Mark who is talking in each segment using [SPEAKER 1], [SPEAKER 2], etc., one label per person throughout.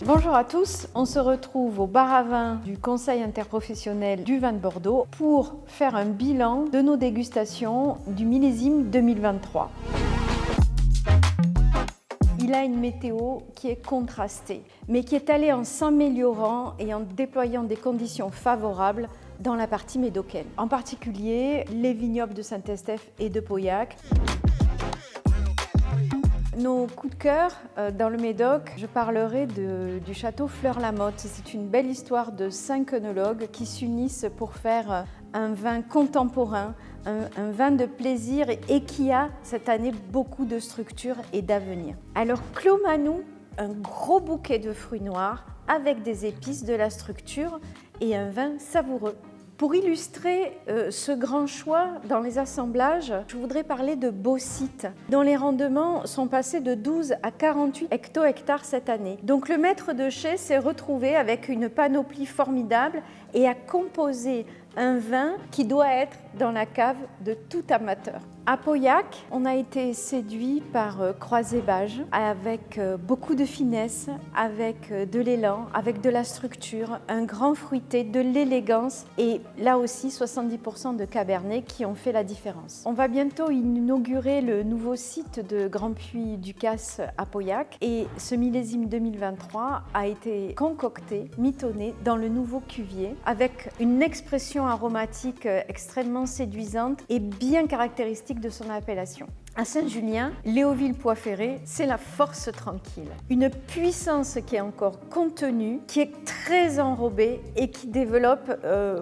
[SPEAKER 1] Bonjour à tous, on se retrouve au bar à vin du Conseil interprofessionnel du vin de Bordeaux pour faire un bilan de nos dégustations du millésime 2023. Il a une météo qui est contrastée, mais qui est allée en s'améliorant et en déployant des conditions favorables dans la partie médocaine. En particulier, les vignobles de Saint-Estèphe et de Pauillac. Nos coups de cœur dans le Médoc, je parlerai du château Fleur-la-Motte. C'est une belle histoire de 5 œnologues qui s'unissent pour faire un vin contemporain, un vin de plaisir et qui a cette année beaucoup de structure et d'avenir. Alors Clos-Manoux, un gros bouquet de fruits noirs avec des épices, de la structure et un vin savoureux. Pour illustrer ce grand choix dans les assemblages, je voudrais parler de Beausite, dont les rendements sont passés de 12 à 48 hecto-hectares cette année. Donc le maître de chai s'est retrouvé avec une panoplie formidable et a composé un vin qui doit être dans la cave de tout amateur. À Pauillac, on a été séduit par Croisé-Bage avec beaucoup de finesse, avec de l'élan, avec de la structure, un grand fruité, de l'élégance et là aussi 70% de Cabernet qui ont fait la différence. On va bientôt inaugurer le nouveau site de Grand Puy du Casse à Pauillac et ce millésime 2023 a été concocté, mitonné dans le nouveau cuvier avec une expression aromatique extrêmement séduisante et bien caractéristique de son appellation. À Saint-Julien, Léoville-Poix-Ferré, c'est la force tranquille. Une puissance qui est encore contenue, qui est très enrobée et qui développe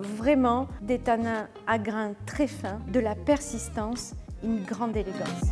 [SPEAKER 1] vraiment des tanins à grains très fins, de la persistance, une grande élégance.